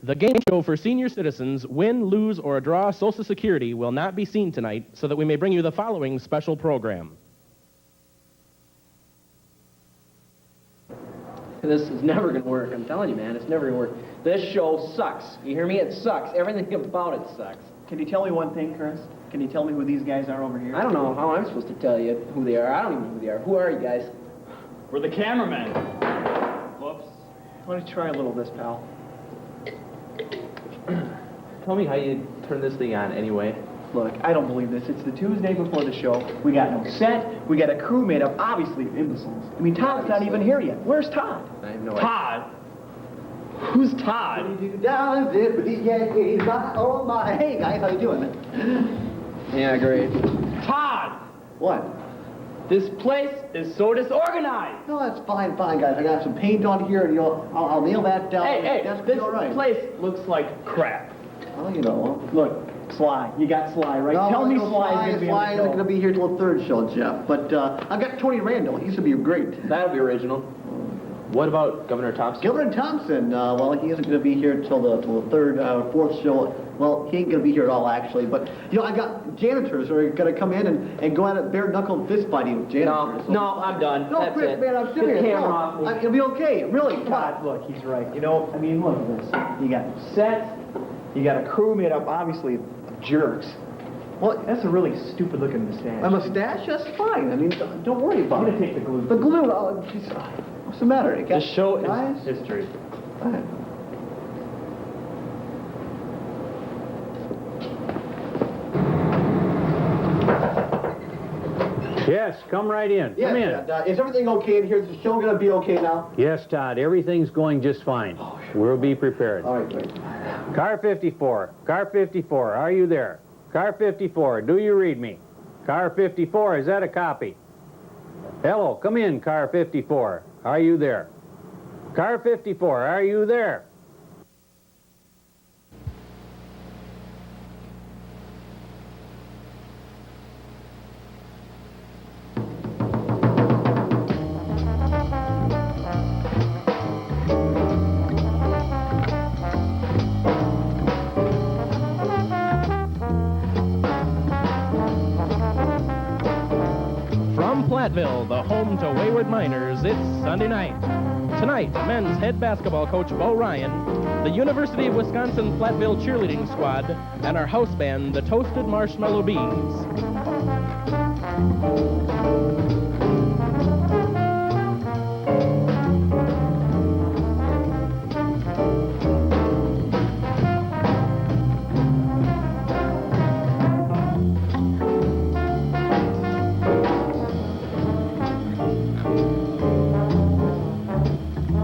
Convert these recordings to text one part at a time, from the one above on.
The game show for senior citizens, Win, Lose, or Draw Social Security, will not be seen tonight, so that we may bring you the following special program. This is never going to work. I'm telling you, man, it's never going to work. This show sucks. You hear me? It sucks. Everything about it sucks. Can you tell me one thing, Chris? Can you tell me who these guys are over here? I don't know how I'm supposed to tell you who they are. I don't even know who they are. Who are you guys? We're the cameramen. Whoops. Why don't you try a little of this, pal? Tell me how you turn this thing on anyway. Look, I don't believe this. It's the Tuesday before the show. We got no set. We got a crew made up, obviously, of imbeciles. I mean, Todd's not even here yet. Where's Todd? I have no idea. Todd? Who's Todd? Oh my! Hey guys, how you doing? Yeah, great. Todd! What? This place is so disorganized. No, that's fine, guys. I got some paint on here, and I'll nail that down. Hey, That's this all right. place looks like crap. Well, you know. Look, Sly. You got Sly, right? No, Tell me no, Sly's going to be on the Sly show. isn't going to be here till the third show, Jeff. But I've got Tony Randall. He's going to be great. That'll be original. What about Governor Thompson? Governor Thompson, well, he isn't going to be here till the third, fourth show. Well, he ain't going to be here at all, actually. But, you know, I got janitors who are going to come in and go at it bare-knuckled fist-fighting with janitors. No, I'm done. No, That's Chris, it. man, I'm serious. Get the camera No, off me. It'll be okay, really. Come on. God, look, he's right. You know, I mean, look at this. You got set. You got a crew made up, obviously, of jerks. Well, That's a really stupid-looking mustache. my mustache, that's fine. I mean, don't worry about I'm it. going to take the glue. The glue, geez, what's the matter? You got This show guys? is history. Go ahead. Yes, come right in. Yes, Come in. is everything okay in here? Is the show going to be okay now? Yes, Todd, everything's going just fine. We'll be prepared. All right, great. Car 54, Car 54, are you there? Car 54, do you read me? Car 54, is that a copy? Hello, come in, Car 54. Are you there? Car 54, are you there? From Platteville, the home to wayward miners, it's Sunday night. Tonight, men's head basketball coach Bo Ryan, the University of Wisconsin Platteville cheerleading squad, and our house band, the Toasted Marshmallow Beans.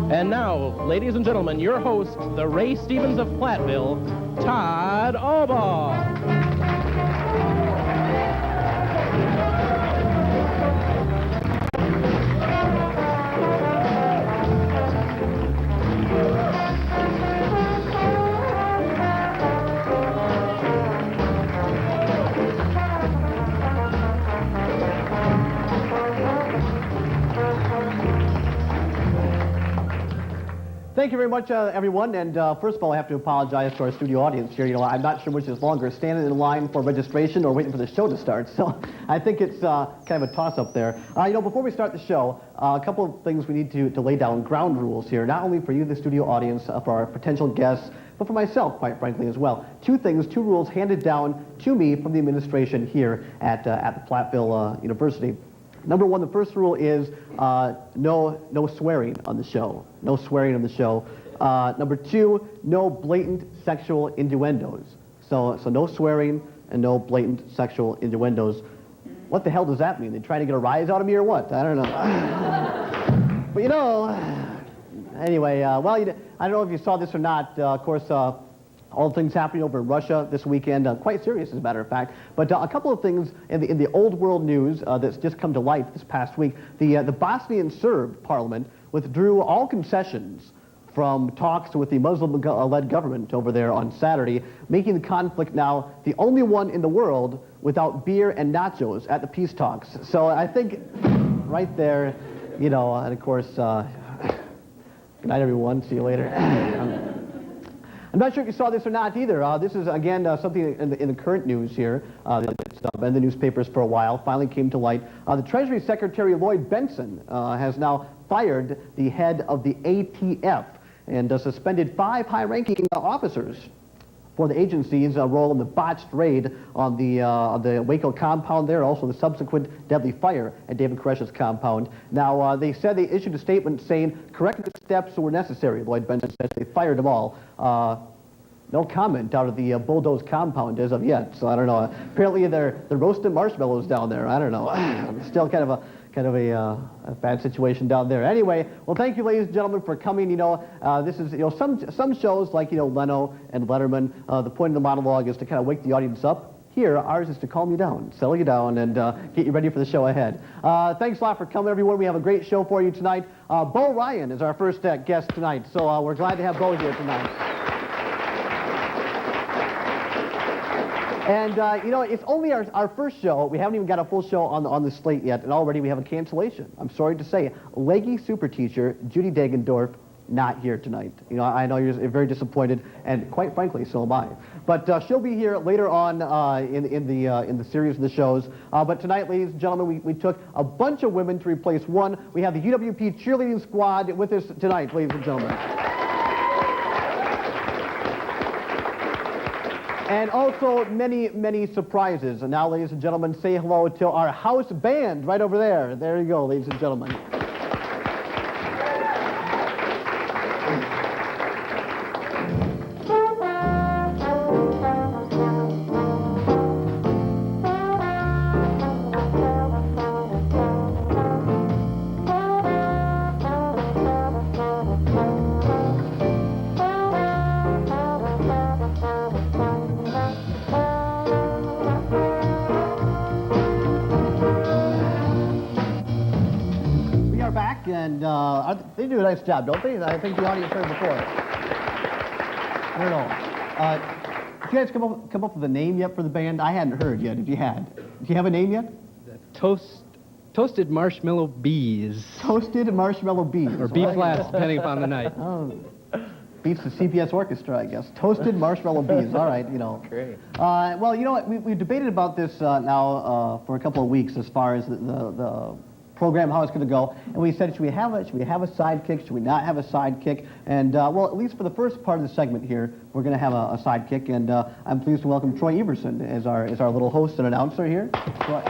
And now, ladies and gentlemen, your host, the Ray Stevens of Platteville, Todd Albaugh. Thank you very much, everyone. And first of all, I have to apologize to our studio audience here. You know, I'm not sure which is longer, standing in line for registration or waiting for the show to start. So I think it's kind of a toss-up there. You know, before we start the show, a couple of things we need to lay down ground rules here, not only for you, the studio audience, for our potential guests, but for myself, quite frankly, as well. Two rules handed down to me from the administration here at the Platteville University. Number one, the first rule is no swearing on the show. No swearing on the show. Number two, no blatant sexual innuendos. So no swearing and no blatant sexual innuendos. What the hell does that mean? They trying to get a rise out of me or what? I don't know. But you know, anyway, well, I don't know if you saw this or not. Of course, all the things happening over in Russia this weekend, quite serious as a matter of fact. But a couple of things in the old world news that's just come to light this past week. The Bosnian Serb parliament withdrew all concessions from talks with the Muslim-led government over there on Saturday, making the conflict now the only one in the world without beer and nachos at the peace talks. So I think right there, you know, and of course, good night everyone, see you later. I'm not sure if you saw this or not either. This is, again, something in the current news here. It's been in the newspapers for a while. Finally came to light. The Treasury Secretary Lloyd Benson has now fired the head of the ATF and suspended 5 high-ranking officers for the agency's role in the botched raid on the Waco compound there, also the subsequent deadly fire at David Koresh's compound. Now, they said they issued a statement saying corrective steps were necessary. Lloyd Benson said they fired them all. No comment out of the Bulldoze compound as of yet, so I don't know. Apparently they're roasting marshmallows down there. I don't know. Still kind of a bad situation down there. Anyway, well, thank you, ladies and gentlemen, for coming. You know, this is, you know, some shows like, you know, Leno and Letterman, the point of the monologue is to kind of wake the audience up. Here, ours is to calm you down, settle you down, and get you ready for the show ahead. Thanks a lot for coming, everyone. We have a great show for you tonight. Bo Ryan is our first guest tonight, so we're glad to have Bo here tonight. And, you know, it's only our first show. We haven't even got a full show on the slate yet, and already we have a cancellation. I'm sorry to say. Leggy super teacher Judy Degendorf not here tonight. You know, I know you're very disappointed, and quite frankly, so am I. But she'll be here later on in the series of the shows. But tonight, ladies and gentlemen, we took a bunch of women to replace one. We have the UWP cheerleading squad with us tonight, ladies and gentlemen. And also many, many surprises. And now, ladies and gentlemen, say hello to our house band right over there. There you go, ladies and gentlemen. And they do a nice job, don't they? I think the audience heard before. I don't know. Did you guys come up with a name yet for the band? I hadn't heard yet. If you had, do you have a name yet? Toasted Marshmallow Bees. Toasted Marshmallow Bees. Or B-flats, depending upon the night. Oh, beats the CPS orchestra, I guess. Toasted Marshmallow Bees. All right, you know. Great. Well, you know what? We've debated about this now for a couple of weeks as far as the program, how it's going to go, and we said, should we have a sidekick? Should we not have a sidekick? And well, at least for the first part of the segment here, we're going to have a sidekick, and I'm pleased to welcome Troy Everson as our little host and announcer here. Troy.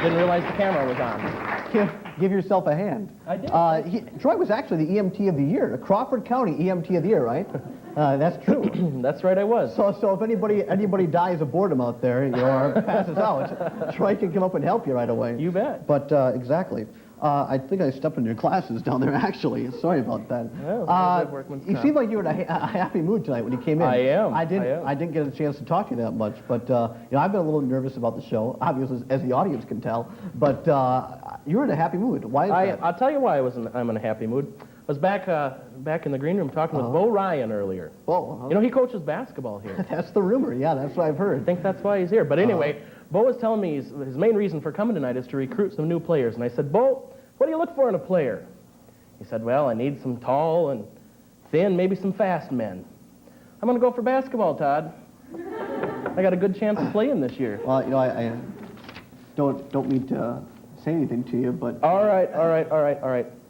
Didn't realize the camera was on. Give yourself a hand. I did. Troy was actually the EMT of the year, the Crawford County EMT of the year, right? That's true. That's right, I was. So if anybody dies of boredom out there, you know, or passes out, Troy can come up and help you right away. You bet. But exactly. I think I stepped in your classes down there, actually. Sorry about that. Well, you seemed like you were in a happy mood tonight when you came in. I am. I didn't get a chance to talk to you that much, but you know, I've been a little nervous about the show, obviously, as the audience can tell. But you were in a happy mood. Why is that? I'll tell you why I'm in a happy mood. I was back in the green room talking with Bo Ryan earlier. Oh, you know, he coaches basketball here. That's the rumor. Yeah, that's what I've heard. I think that's why he's here. But anyway, Bo was telling me his main reason for coming tonight is to recruit some new players. And I said, Bo, what do you look for in a player? He said, well, I need some tall and thin, maybe some fast men. I'm going to go for basketball, Todd. I got a good chance of playing this year. Well, you know, I don't mean to say anything to you, but... All right.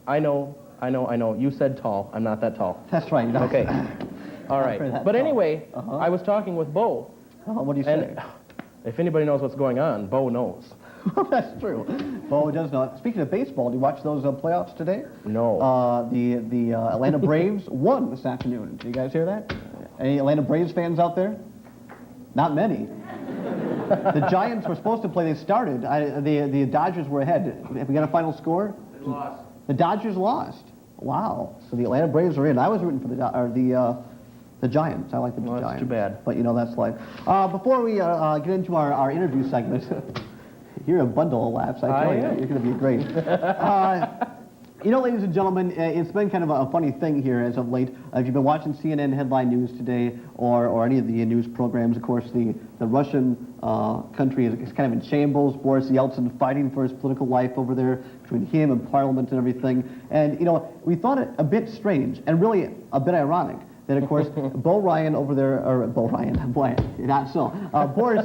I know. You said tall. I'm not that tall. That's right. Okay. All right. But anyway, I was talking with Bo. What do you say? And if anybody knows what's going on, Bo knows. Well, that's true. Bo does know. Speaking of baseball, do you watch those playoffs today? No. The Atlanta Braves won this afternoon. Did you guys hear that? Any Atlanta Braves fans out there? Not many. The Giants were supposed to play. They started. The Dodgers were ahead. Have we got a final score? They lost. The Dodgers lost. Wow. So the Atlanta Braves are in. I was rooting for the Giants. I like the Giants. That's too bad. But, you know, that's life. Before we get into our interview segment, you're a bundle of laughs, I tell you. You're going to be great. You know, ladies and gentlemen, it's been kind of a funny thing here as of late. If you've been watching CNN headline news today or any of the news programs, of course, the Russian country is kind of in shambles. Boris Yeltsin fighting for his political life over there between him and Parliament and everything. And, you know, we thought it a bit strange and really a bit ironic that, of course, Boris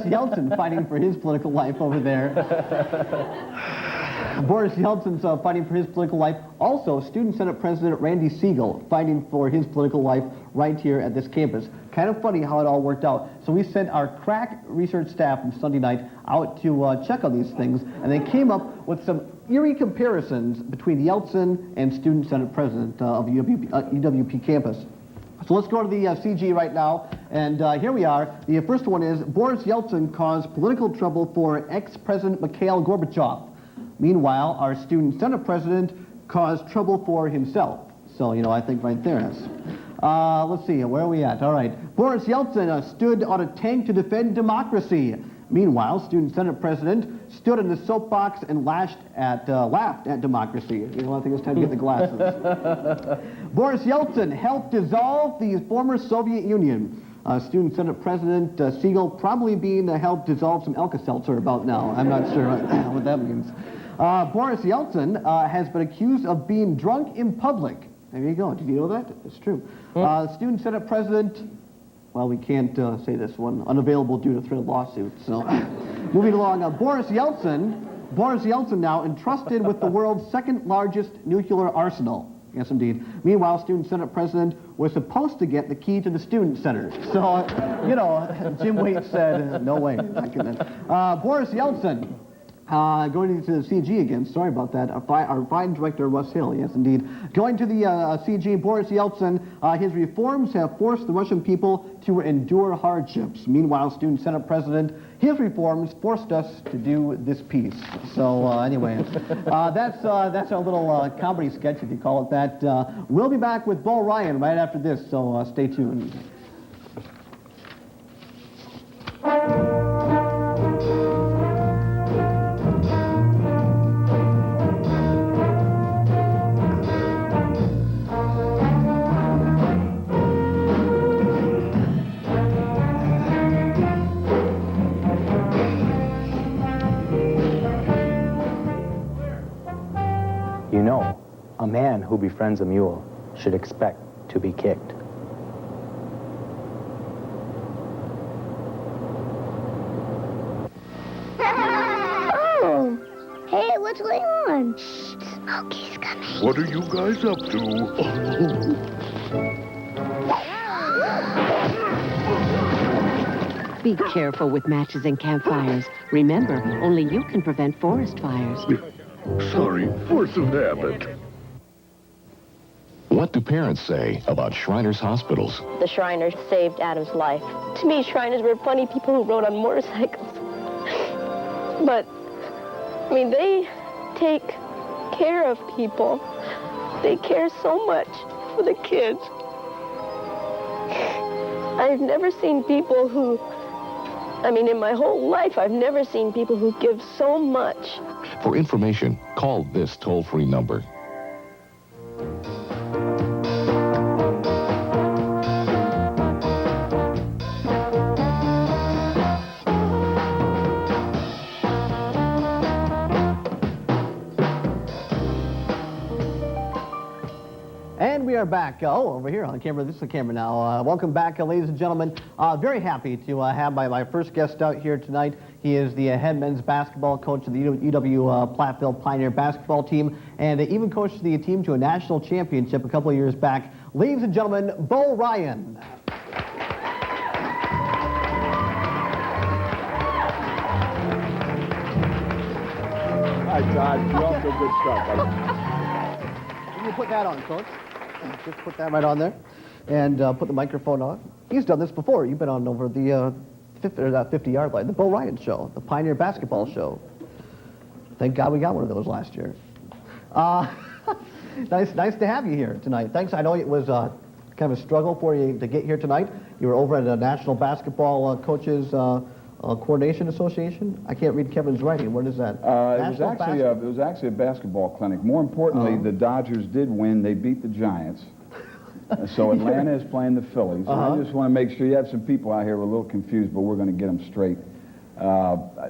Yeltsin fighting for his political life over there. Boris Yeltsin's fighting for his political life. Also, Student Senate President Randy Siegel fighting for his political life right here at this campus. Kind of funny how it all worked out. So we sent our crack research staff from Sunday night out to check on these things, and they came up with some eerie comparisons between Yeltsin and Student Senate President of UWP campus. So let's go to the CG right now, and here we are. The first one is Boris Yeltsin caused political trouble for ex-President Mikhail Gorbachev. Meanwhile, our Student Senate President caused trouble for himself. So, you know, I think right there is. Let's see, where are we at? All right. Boris Yeltsin stood on a tank to defend democracy. Meanwhile, Student Senate President stood in the soapbox and laughed at democracy. You know, I think it's time to get the glasses. Boris Yeltsin helped dissolve the former Soviet Union. Student Senate President Siegel probably being helped dissolve some Alka Seltzer about now. I'm not sure what that means. Boris Yeltsin has been accused of being drunk in public. There you go. Did you know that? It's true. Student Senate President, well, we can't say this one, unavailable due to threat of lawsuit. So, moving along, Boris Yeltsin now entrusted with the world's second largest nuclear arsenal. Yes, indeed. Meanwhile, Student Senate President was supposed to get the key to the Student Center. So, you know, Jim Waite said, no way. Boris Yeltsin, going to the CG again, sorry about that. Our fine director, Russ Hill, yes, indeed. Going to the CG, Boris Yeltsin, his reforms have forced the Russian people to endure hardships. Meanwhile, Student Senate President, his reforms forced us to do this piece. So anyway, that's our little comedy sketch, if you call it that. We'll be back with Bo Ryan right after this, so stay tuned. You know, a man who befriends a mule should expect to be kicked. Oh, hey, what's going on? Smokey's coming. What are you guys up to? Be careful with matches and campfires. Remember, only you can prevent forest fires. Sorry, force of habit. What do parents say about Shriners Hospitals? The Shriners saved Adam's life. To me, Shriners were funny people who rode on motorcycles. But, I mean, they take care of people. They care so much for the kids. I've never seen people who, I mean, in my whole life, I've never seen people who give so much. For information, call this toll-free number. And we are back. Over here on camera. This is the camera now. Welcome back, ladies and gentlemen. Very happy to have my first guest out here tonight. He is the head men's basketball coach of the UW-Platteville Pioneer basketball team, and even coached the team to a national championship a couple of years back. Ladies and gentlemen, Bo Ryan. Hi, Todd. You're off to a good start, buddy. You put that on, Coach. Just put that right on there, and put the microphone on. He's done this before. You've been on over the 50-yard line, the Bo Ryan Show, the Pioneer Basketball Show. Thank God we got one of those last year. Nice to have you here tonight. Thanks. I know it was kind of a struggle for you to get here tonight. You were over at a National Basketball Coaches Coordination Association? I can't read Kevin's writing. What is that? It was actually a basketball clinic. More importantly, the Dodgers did win. They beat the Giants. So Atlanta is playing the Phillies. And I just want to make sure you have some people out here who are a little confused, but we're going to get them straight.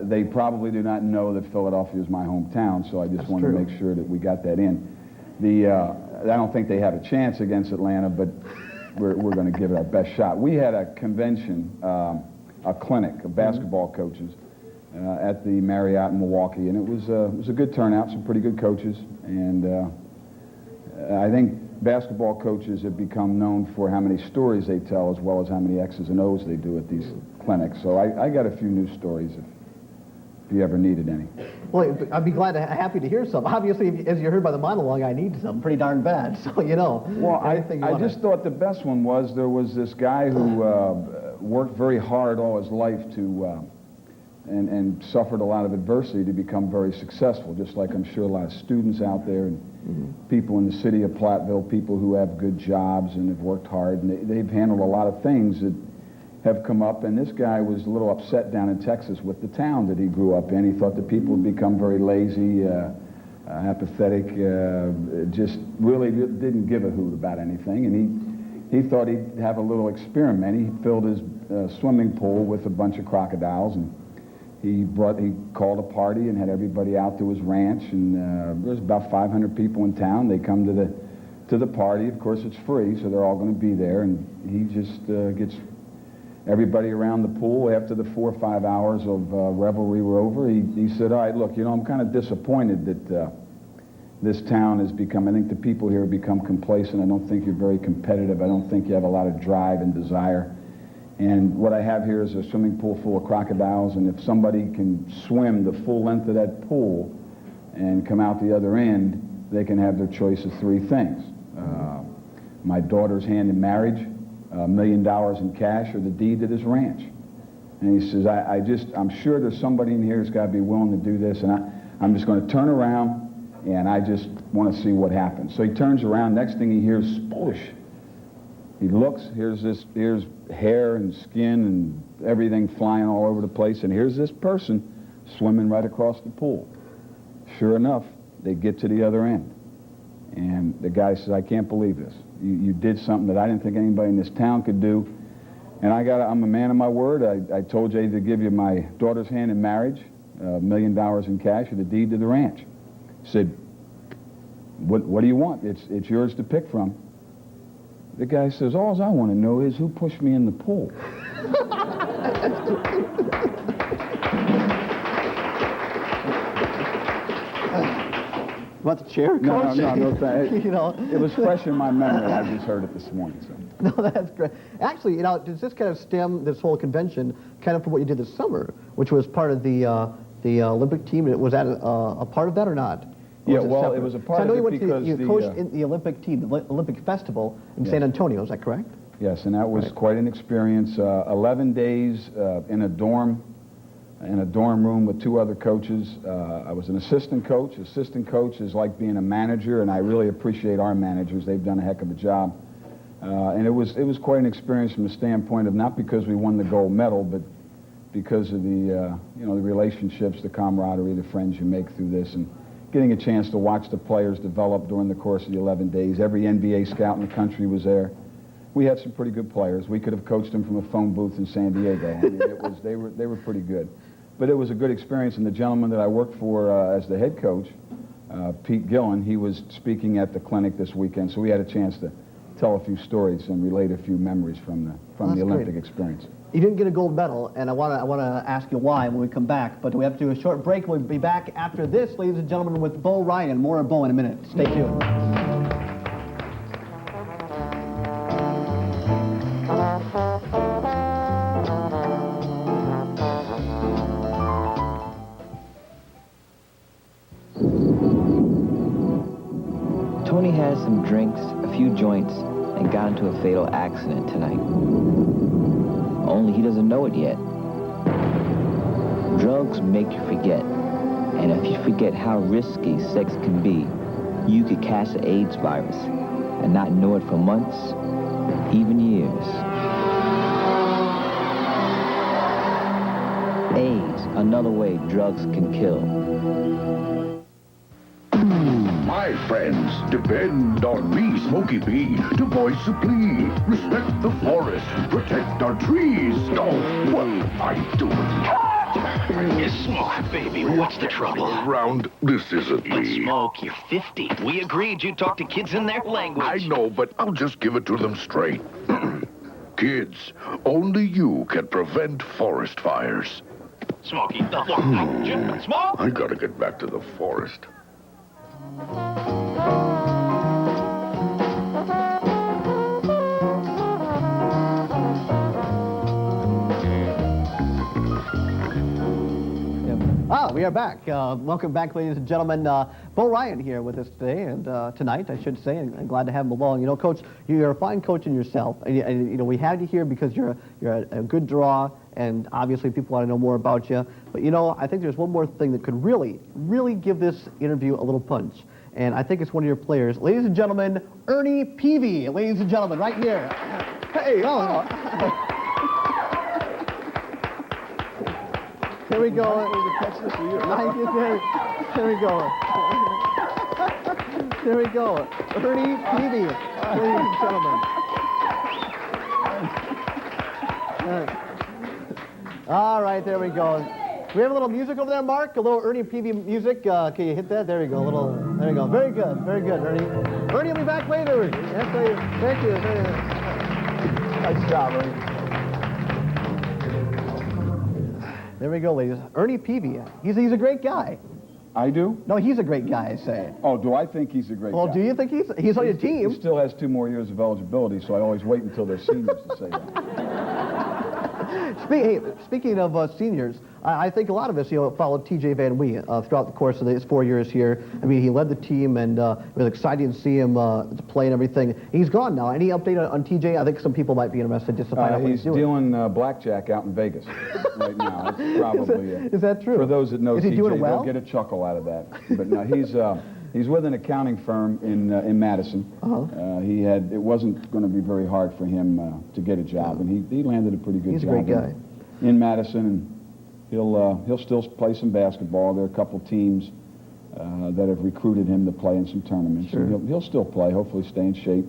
They probably do not know that Philadelphia is my hometown, so I just want to make sure that we got that in. I don't think they have a chance against Atlanta, but we're going to give it our best shot. We had a convention, a clinic of basketball coaches at the Marriott in Milwaukee, and it was a good turnout, some pretty good coaches, and I think basketball coaches have become known for how many stories they tell as well as how many X's and O's they do at these clinics. So I got a few news stories if you ever needed any. Well, I'd be happy to hear some. Obviously, as you heard by the monologue, I need some pretty darn bad, so you know. Well, I just thought the best one was there was this guy who worked very hard all his life to and suffered a lot of adversity to become very successful, just like I'm sure a lot of students out there and people in the city of Platteville, people who have good jobs and have worked hard, and they've handled a lot of things that have come up, and this guy was a little upset down in Texas with the town that he grew up in. He thought that people had become very lazy, apathetic, just really didn't give a hoot about anything, and he thought he'd have a little experiment. He filled his swimming pool with a bunch of crocodiles, and he called a party and had everybody out to his ranch, and there's about 500 people in town. They come to the party. Of course, it's free, so they're all going to be there, and he just gets everybody around the pool. After the 4 or 5 hours of revelry were over, he said, all right, look, you know, I'm kind of disappointed that this town has become, I think the people here have become complacent. I don't think you're very competitive. I don't think you have a lot of drive and desire. And what I have here is a swimming pool full of crocodiles, and if somebody can swim the full length of that pool and come out the other end, they can have their choice of 3 things. My daughter's hand in marriage, $1 million in cash, or the deed to this ranch. And he says, I'm sure there's somebody in here who's got to be willing to do this, and I'm just going to turn around, and I just want to see what happens. So he turns around, next thing he hears, sploosh. He looks, here's hair and skin and everything flying all over the place, and here's this person swimming right across the pool. Sure enough, they get to the other end. And the guy says, I can't believe this. You did something that I didn't think anybody in this town could do. And I'm a man of my word. I told you to give you my daughter's hand in marriage, $1 million in cash, or the deed to the ranch. He said, what do you want? It's yours to pick from. The guy says, all I want to know is who pushed me in the pool. Want the chair, Coach? No, you know. It was fresh in my memory. I just heard it this morning. So. No, that's great. Actually, you know, does this kind of stem, this whole convention, kind of from what you did this summer, which was part of the Olympic team? Was that a part of that or not? Yeah, well, it was a part of it because you coached in the Olympic team, the Olympic Festival in San Antonio. Is that correct? Yes, and that was quite an experience. 11 days in a dorm room with 2 other coaches. I was an assistant coach. Assistant coach is like being a manager, and I really appreciate our managers. They've done a heck of a job. And it was quite an experience from the standpoint of not because we won the gold medal, but because of the the relationships, the camaraderie, the friends you make through this, and getting a chance to watch the players develop during the course of the 11 days. Every NBA scout in the country was there. We had some pretty good players. We could have coached them from a phone booth in San Diego. I mean, they were pretty good. But it was a good experience, and the gentleman that I worked for as the head coach, Pete Gillen, he was speaking at the clinic this weekend, so we had a chance to tell a few stories and relate a few memories from the Olympic experience. You didn't get a gold medal, and I want to ask you why when we come back, but we have to do a short break. We'll be back after this, ladies and gentlemen, with Bo Ryan. More of Bo in a minute. Stay tuned. Tony had some drinks, a few joints, and got into a fatal accident tonight. Only he doesn't know it yet. Drugs make you forget. And if you forget how risky sex can be, you could catch the AIDS virus and not know it for months, even years. AIDS, another way drugs can kill. My friends, depend on me, Smokey B, to voice a plea. Respect the forest, protect our trees. Oh, what I do. Smoke, baby, what's the trouble? Round, this isn't But me. Smoke, you're 50. We agreed you'd talk to kids in their language. I know, but I'll just give it to them straight. Kids, only you can prevent forest fires. Smokey, Smoke! I gotta get back to the forest. We are back. Welcome back, ladies and gentlemen. Bo Ryan here with us today, and tonight, I should say, and I'm glad to have him along. You know, Coach, you're a fine coach in yourself, and you know, we had you here because you're a good draw, and obviously people want to know more about you. But you know, I think there's one more thing that could really give this interview a little punch, and I think it's one of your players. Ladies and gentlemen, Ernie Peavy. Ladies and gentlemen, right here. Hey, Here we go. Here we go. There we go. Ernie Peavy, ladies and gentlemen. All right, there we go. We have a little music over there, Mark. A little Ernie Peavy music. Can you hit that? There we go. There we go. Very good, Ernie. Ernie will be back later. Thank you. Nice job, Ernie. There we go, ladies. Ernie Peavy. He's a great guy. I do? No, he's a great guy, I say. Oh, do I think he's a great guy? Well, do you think he's on your team? He still has 2 more years of eligibility, so I always wait until they're seniors to say that. Speaking of seniors, I think a lot of us, followed T.J. Van Wee throughout the course of his 4 years here. I mean, he led the team, and it was exciting to see him play and everything. He's gone now. Any update on T.J.? I think some people might be interested just to find out what he's doing. He's dealing blackjack out in Vegas right now. That's probably is that true? For those that know T.J., doing well? they'll get a chuckle out of that. But no, he's with an accounting firm in Madison. It wasn't going to be very hard for him to get a job, and he landed a pretty good job. He's a great guy. In Madison, and he'll still play some basketball. There are a couple teams that have recruited him to play in some tournaments. Sure. And he'll still play, hopefully stay in shape,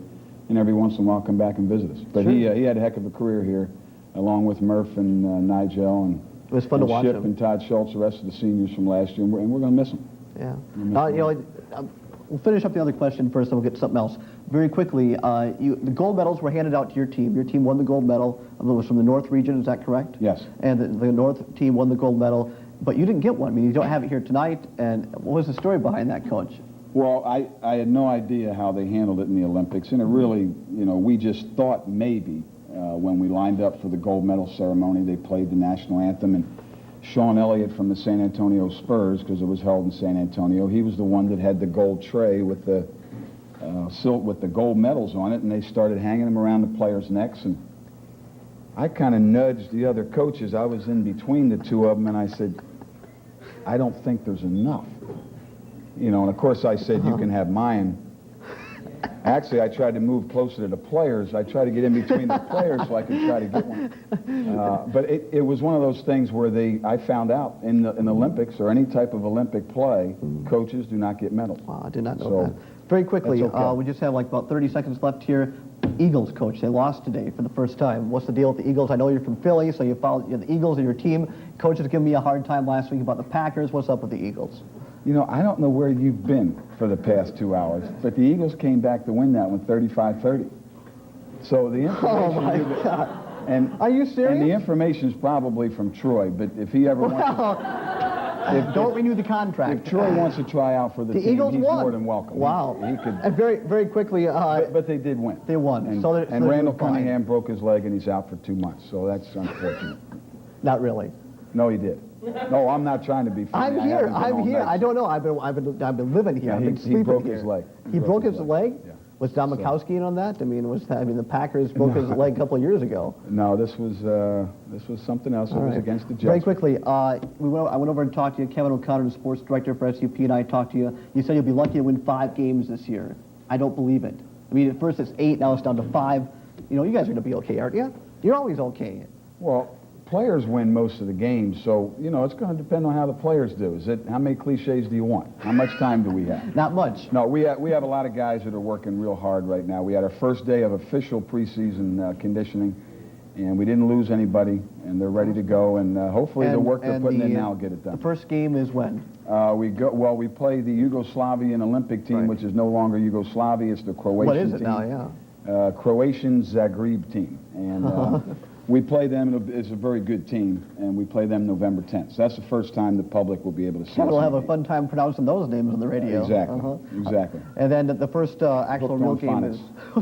and every once in a while come back and visit us. But sure. He had a heck of a career here, along with Murph and Nigel and it was fun to watch Ship him. and Todd Schultz, the rest of the seniors from last year, and we're going to miss them. Yeah. We'll finish up the other question first, and we'll get to something else. Very quickly, the gold medals were handed out to your team. Your team won the gold medal. It was from the North region, is that correct? Yes. And the North team won the gold medal, but you didn't get one. I mean, you don't have it here tonight. And what was the story behind that, Coach? Well, I had no idea how they handled it in the Olympics, and it really, we just thought maybe when we lined up for the gold medal ceremony, they played the national anthem, and Sean Elliott from the San Antonio Spurs, because it was held in San Antonio, he was the one that had the gold tray with the gold medals on it, and they started hanging them around the players' necks. And I kind of nudged the other coaches. I was in between the two of them, and I said, I don't think there's enough. And of course I said, you can have mine. Actually, I tried to move closer to the players. I tried to get in between the players so I could try to get one. But it was one of those things where I found out in the Olympics or any type of Olympic play, coaches do not get medals. Wow, I did not know that. Very quickly, okay. We just have like about 30 seconds left here. Eagles, Coach, they lost today for the first time. What's the deal with the Eagles? I know you're from Philly, so you follow the Eagles and your team. Coach has given me a hard time last week about the Packers. What's up with the Eagles? I don't know where you've been for the past 2 hours, but the Eagles came back to win that one 35-30. So the information... Oh, my God. Are you serious? And the information's probably from Troy, but if he ever wants... Don't renew the contract. If Troy wants to try out for the team, Eagles he's won. more than welcome. Wow. He could... And very, very quickly... but they did win. They won. And, so Randall Cunningham broke his leg, and he's out for 2 months, so that's unfortunate. Not really. No, he did. No, I'm not trying to be funny. I'm here. I don't know. I've been living here. Yeah, I've been sleeping he broke here. his leg. He broke his leg? Yeah. Was Don Mikowski in on that? The Packers broke his leg a couple of years ago. No, this was something else. It was against the Jets. Very quickly, I went over and talked to you. Kevin O'Connor, the sports director for SUP, and I talked to you. You said you'll be lucky to win 5 games this year. I don't believe it. I mean, at first it's 8, now it's down to 5. You guys are going to be okay, aren't you? You're always okay. Well, players win most of the games, so, you know, it's going to depend on how the players do. How many cliches do you want? How much time do we have? Not much. No, we have a lot of guys that are working real hard right now. We had our first day of official preseason conditioning, and we didn't lose anybody, and they're ready to go, and hopefully the work they're putting in now will get it done. The first game is when? We play the Yugoslavian Olympic team, which is no longer Yugoslavia. It's the Croatian team. What is it now, yeah? Croatian Zagreb team. And we play them. It's a very good team, and we play them November 10th. So that's the first time the public will be able to see us. We'll have a fun time pronouncing those names on the radio. Exactly, exactly. And then the first actual real game is...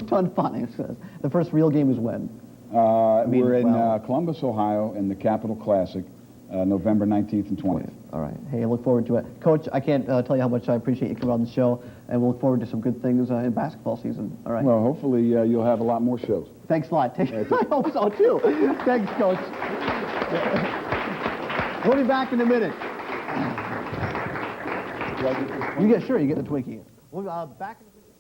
Ton phonics. The first real game is when? We're in Columbus, Ohio, in the Capital Classic, November 19th and 20th. All right. Hey, I look forward to it. Coach, I can't tell you how much I appreciate you coming on the show, and we'll look forward to some good things in basketball season. All right. Well, hopefully you'll have a lot more shows. Thanks a lot. I hope so, too. Thanks, Coach. We'll be back in a minute. Sure, you get the Twinkie. We'll be back in a minute.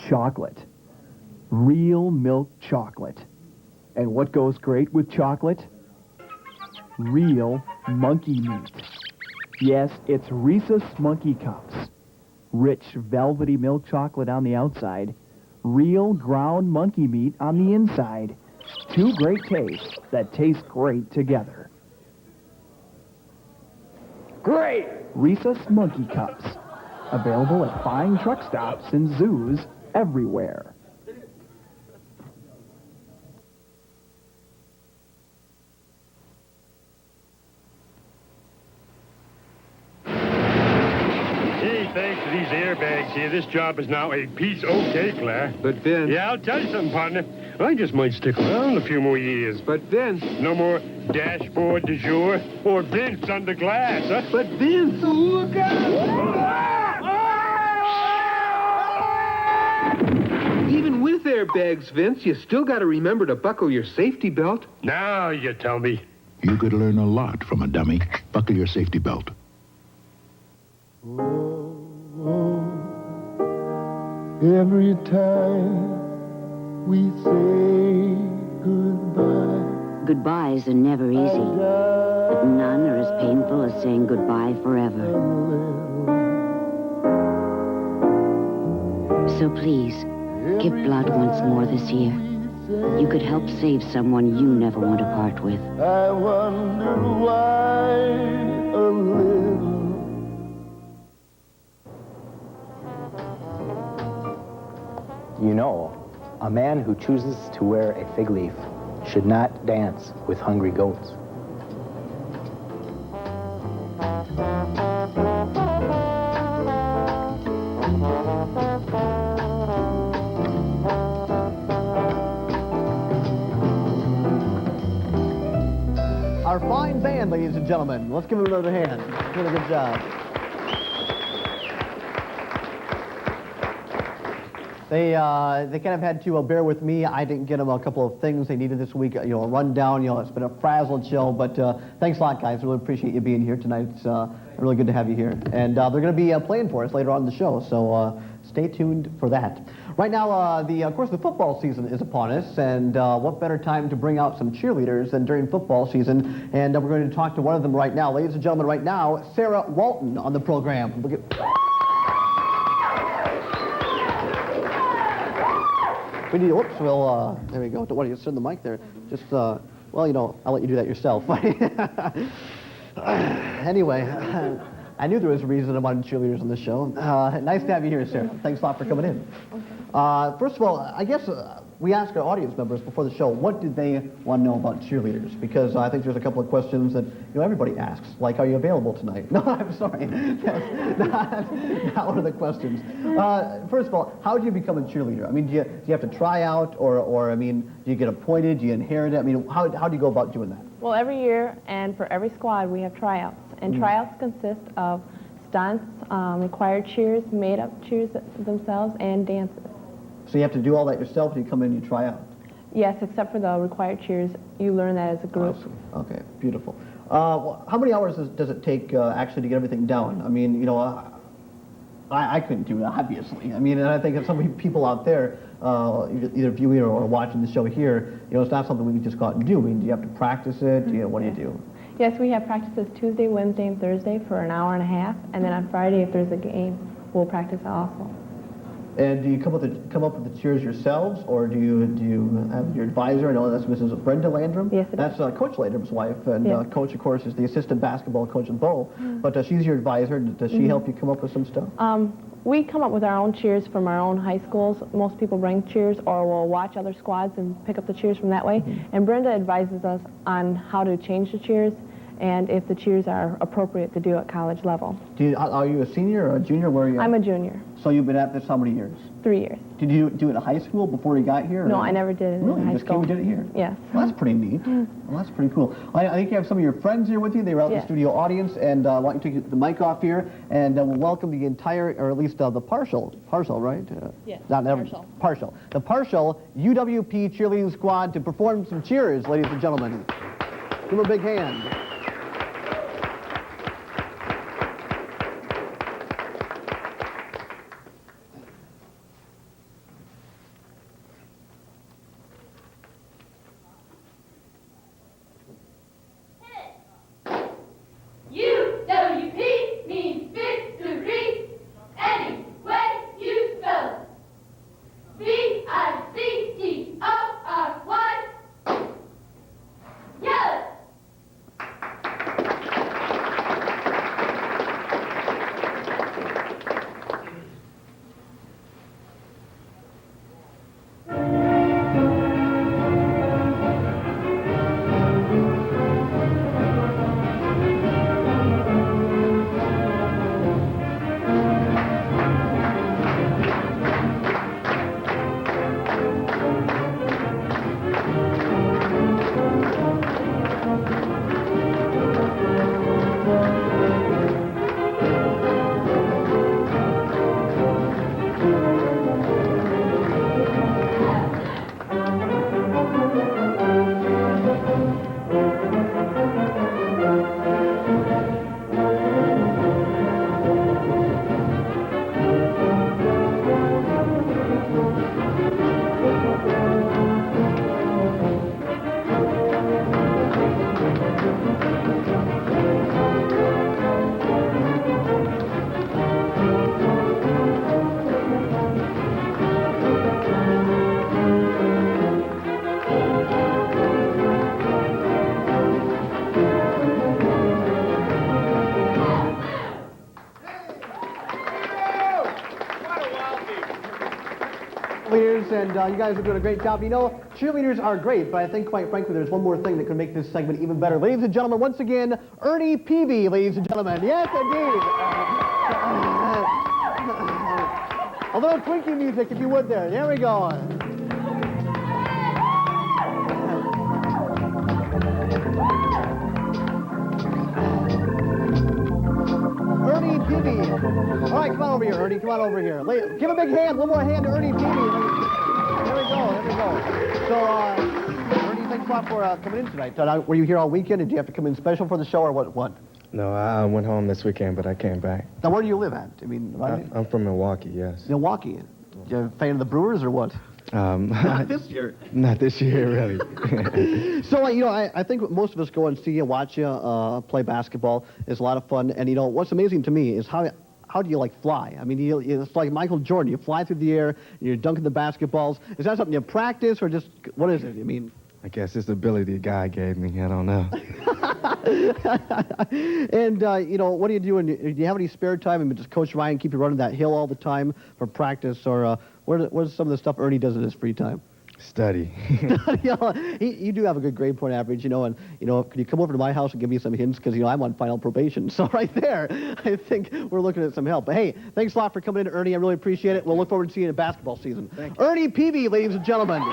Chocolate. Real milk chocolate. And what goes great with chocolate? Real monkey meat. Yes, it's Rhesus Monkey Cups. Rich, velvety milk chocolate on the outside. Real ground monkey meat on the inside. Two great tastes that taste great together. Great! Rhesus Monkey Cups. Available at fine truck stops and zoos everywhere. Thanks to these airbags here, this job is now a piece of cake, Claire. But Vince... Yeah, I'll tell you something, partner. I just might stick around a few more years. But Vince... No more dashboard du jour or Vince under glass, huh? But Vince... Look Even with airbags, Vince, you still got to remember to buckle your safety belt. Now you tell me. You could learn a lot from a dummy. Buckle your safety belt. Every time we say goodbye. Goodbyes are never easy, but none are as painful as saying goodbye forever. So please, give blood once more this year. You could help save someone you never want to part with. I wonder why a little. You know, a man who chooses to wear a fig leaf should not dance with hungry goats. Our fine band, ladies and gentlemen. Let's give them another hand. Doing a good job. They kind of had to bear with me. I didn't get them a couple of things they needed this week. A rundown. It's been a frazzled show, but thanks a lot, guys. Really appreciate you being here tonight. It's really good to have you here. And they're going to be playing for us later on in the show, so stay tuned for that. Right now, of course, the football season is upon us, and what better time to bring out some cheerleaders than during football season? And we're going to talk to one of them right now. Ladies and gentlemen, right now, Sarah Walton on the program. We need, whoops, well, there we go. Don't worry, you send the mic there. Just, well, I'll let you do that yourself. Anyway, I knew there was a reason I wanted cheerleaders on the show. Nice to have you here, Sarah. Thanks a lot for coming in. First of all, I guess we asked our audience members before the show, what did they want to know about cheerleaders? Because I think there's a couple of questions that everybody asks, like, are you available tonight? No, I'm sorry. That's not one of the questions. First of all, how do you become a cheerleader? I mean, do you have to try out, or I mean, do you get appointed? Do you inherit it? I mean, how do you go about doing that? Well, every year and for every squad, we have tryouts. And tryouts consist of stunts, required cheers, made-up cheers themselves, and dances. So you have to do all that yourself when you come in and you try out? Yes, except for the required cheers. You learn that as a group. Awesome. Okay, beautiful. Well, how many hours does it take actually to get everything down? I mean, I couldn't do it, obviously. I mean, and I think of some people out there, either viewing or watching the show here, it's not something we can just go out and do. I mean, do you have to practice it? What do you do? Yes, we have practices Tuesday, Wednesday, and Thursday for an hour and a half, and then on Friday, if there's a game, we'll practice also. And do you come up with the cheers yourselves, or do you have your advisor? I know that's Mrs. Brenda Landrum. Yes, that's Coach Landrum's wife, and yes. Coach, of course, is the assistant basketball coach at Bo. But she's your advisor. Does she help you come up with some stuff? We come up with our own cheers from our own high schools. Most people bring cheers, or will watch other squads and pick up the cheers from that way. And Brenda advises us on how to change the cheers, and if the cheers are appropriate to do at college level. Are you a senior or a junior? Where are you at? I'm a junior. So you've been at this how many years? 3 years. Did you do it in high school before you got here? No, I never did it really? in high You just school. came and did it here? Yes. Well, that's pretty neat. Well, that's pretty cool. I think you have some of your friends here with you. They were out in the studio audience, and I want you to take the mic off here, and we'll welcome the entire, or at least the partial, right? Yes, partial. The partial UWP cheerleading squad to perform some cheers, ladies and gentlemen. Give them a big hand. UWP means victory, any way you spell it. V-I-C-T-O-R-Y. Yell it. And you guys are doing a great job. Cheerleaders are great, but I think, quite frankly, there's one more thing that could make this segment even better. Ladies and gentlemen, once again, Ernie Peavy, ladies and gentlemen. Yes, indeed. A little Twinkie music, if you would, there. There we go. Ernie Peavy. All right, come on over here, Ernie. Come on over here. Give a big hand. One more hand to Ernie Peavy. There we go. So, Ernie, thanks a lot for coming in tonight. Were you here all weekend? Did you have to come in special for the show, or what? No, I went home this weekend, but I came back. Now, where do you live at? I mean, right? I'm from Milwaukee, yes. Milwaukee. You a fan of the Brewers, or what? Not this year. Not this year, really. So, I think most of us go and see you, watch you play basketball. It's a lot of fun. And, what's amazing to me is how do you, fly? I mean, it's like Michael Jordan. You fly through the air, you're dunking the basketballs. Is that something you practice, or just, what is it? I mean... I guess it's the ability God gave me. I don't know. And, what do you do? Do you have any spare time? I mean, does Coach Ryan keep you running that hill all the time for practice? Or what's some of the stuff Ernie does in his free time? Study. You do have a good grade point average, and, could you come over to my house and give me some hints? Because, I'm on final probation. So right there, I think we're looking at some help. But, hey, thanks a lot for coming in, Ernie. I really appreciate it. We'll look forward to seeing you in basketball season. Thank you. Ernie Peavy, ladies and gentlemen.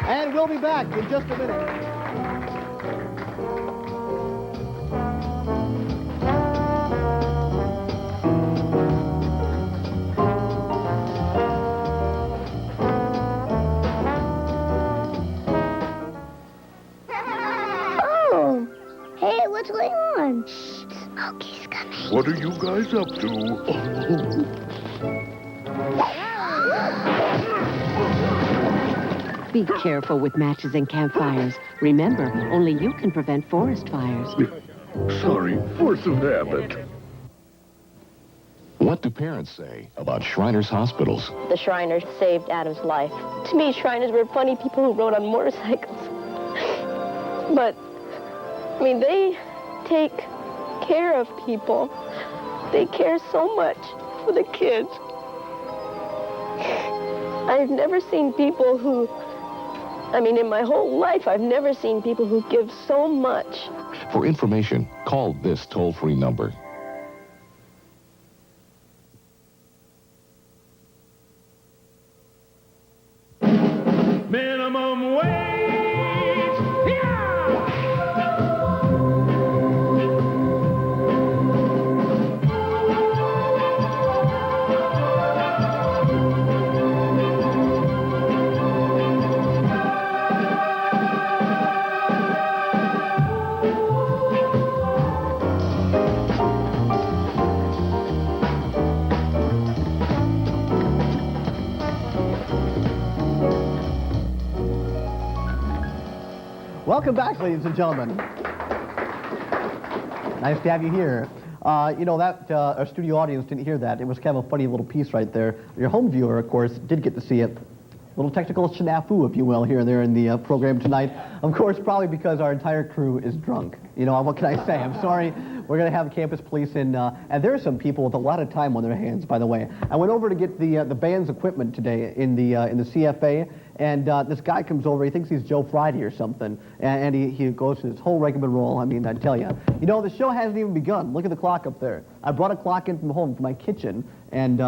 And we'll be back in just a minute. Oh, hey, look what's going on? Smokey's coming. What are you guys up to? Be careful with matches and campfires. Remember, only you can prevent forest fires. Sorry, force of habit. What do parents say about Shriners Hospitals? The Shriners saved Adam's life. To me, Shriners were funny people who rode on motorcycles. But, I mean, they take care of people. They care so much for the kids. I've never seen people who, I mean, in my whole life, I've never seen people who give so much. For information, call this toll-free number. Minimum wage. Welcome back, ladies and gentlemen. Nice to have you here. You know, that our studio audience didn't hear that. It was kind of a funny little piece right there. Your home viewer, of course, did get to see it. Little technical snafu, if you will, here and there in the program tonight. Of course, probably because our entire crew is drunk. You know, what can I say? I'm sorry. We're going to have campus police in, and there are some people with a lot of time on their hands, by the way. I went over to get the band's equipment today in the CFA, and this guy comes over. He thinks he's Joe Friday or something, and he goes through his whole rigmarole. I mean, I tell you. You know, the show hasn't even begun. Look at the clock up there. I brought a clock in from home, from my kitchen, and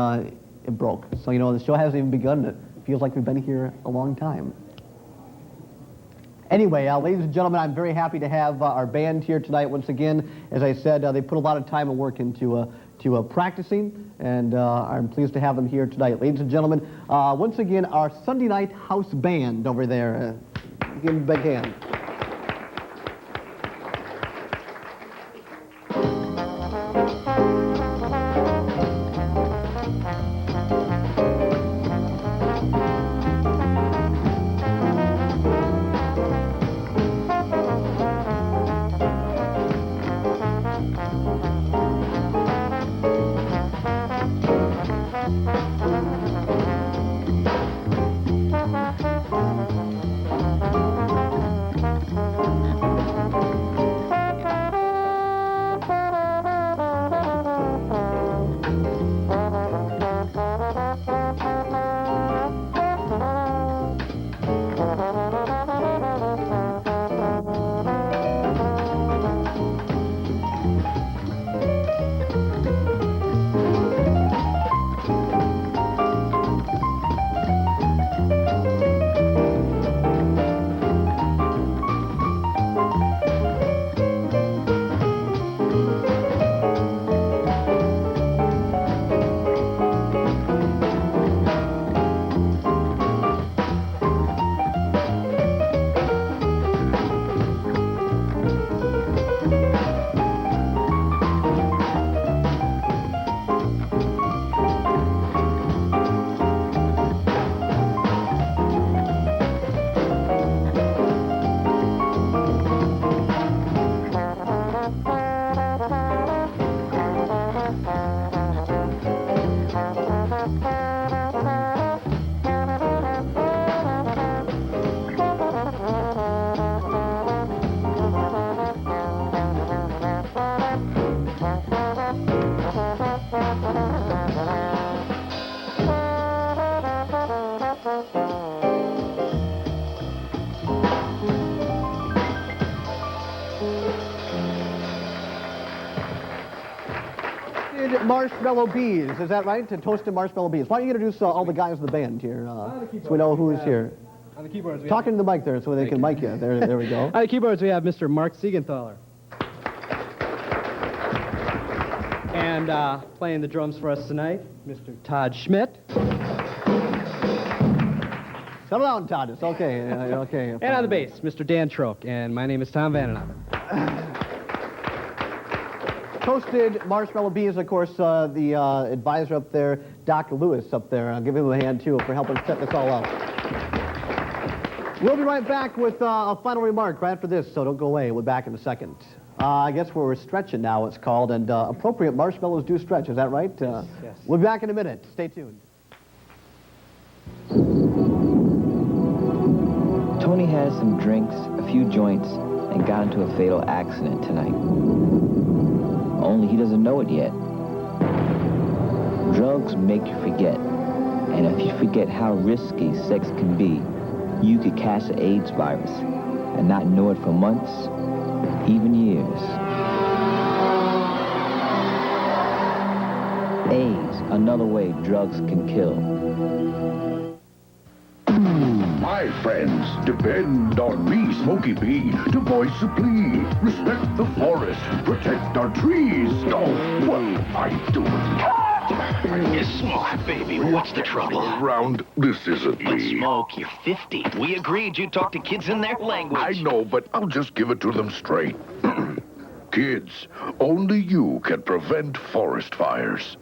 it broke. So, you know, the show hasn't even begun. It feels like we've been here a long time. Anyway, ladies and gentlemen, I'm very happy to have our band here tonight once again. As I said, they put a lot of time and work into practicing, and I'm pleased to have them here tonight. Ladies and gentlemen, once again, our Sunday night house band over there. Give them a big hand. Marshmallow Bees, is that right? Toasted marshmallow bees. Why don't you introduce all the guys in the band here, so we know who is here. On the keyboards, we Talking to the mic there so they can mic you. There we go. On the keyboards, we have Mr. Mark Siegenthaler. And playing the drums for us tonight, Mr. Todd Schmidt. Settle down, Todd. It's okay. Okay. And on the bass, Mr. Dan Troke. And my name is Tom Vandenhoven. Toasted marshmallow beans, of course, the advisor up there, Dr. Lewis up there. I'll give him a hand, too, for helping set this all up. We'll be right back with a final remark right after this, so don't go away. We'll be back in a second. I guess we're stretching now, it's called, and appropriate marshmallows do stretch. Is that right? Yes. We'll be back in a minute. Stay tuned. Tony had some drinks, a few joints, and got into a fatal accident tonight. Only he doesn't know it yet. Drugs make you forget. And if you forget how risky sex can be, you could catch the AIDS virus and not know it for months, even years. AIDS, another way drugs can kill. My friends, depend on me, Smokey B, to voice a plea. Respect the forest, protect our trees. Oh, well, I do. Smoke, baby, what's the trouble? Round, this isn't But me. Smoke, you're 50. We agreed you'd talk to kids in their language. I know, but I'll just give it to them straight. Kids, only you can prevent forest fires.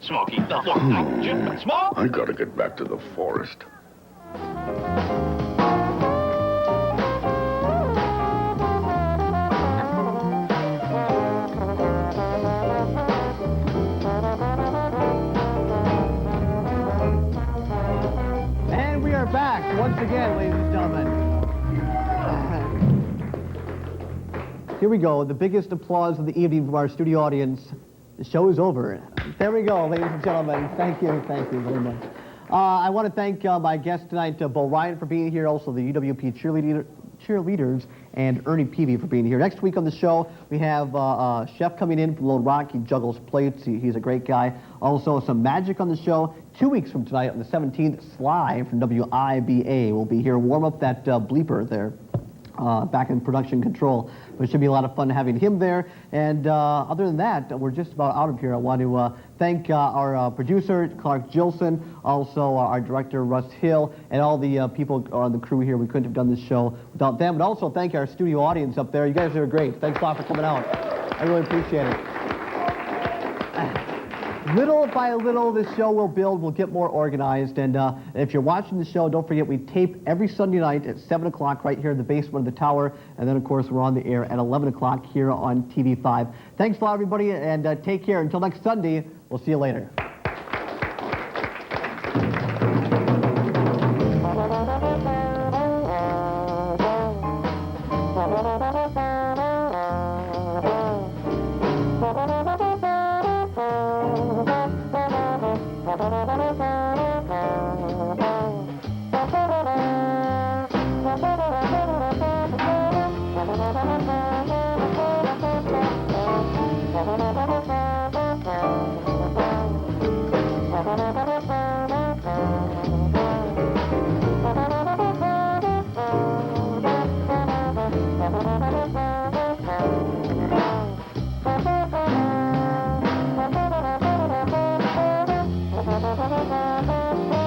Smokey, Smoke! I gotta get back to the forest. And we are back once again, ladies and gentlemen. Here we go, the biggest applause of the evening from our studio audience. The show is over. There we go, ladies and gentlemen. Thank you very much. I want to thank my guest tonight, Bo Ryan, for being here, also the UWP cheerleaders, and Ernie Peavy for being here. Next week on the show, we have a chef coming in from Lone Rock. He juggles plates. He's a great guy. Also, some magic on the show. 2 weeks from tonight, on the 17th, Sly from WIBA will be here. Warm up that bleeper there. Back in production control. But it should be a lot of fun having him there. And other than that, we're just about out of here. I want to thank our producer, Clark Gilson, also our director, Russ Hill, and all the people on the crew here. We couldn't have done this show without them. But also thank our studio audience up there. You guys are great. Thanks a lot for coming out. I really appreciate it. Little by little, this show will build. We'll get more organized. And if you're watching the show, don't forget we tape every Sunday night at 7 o'clock right here in the basement of the tower. And then, of course, we're on the air at 11 o'clock here on TV-5. Thanks a lot, everybody, and take care. Until next Sunday, we'll see you later. Thank you.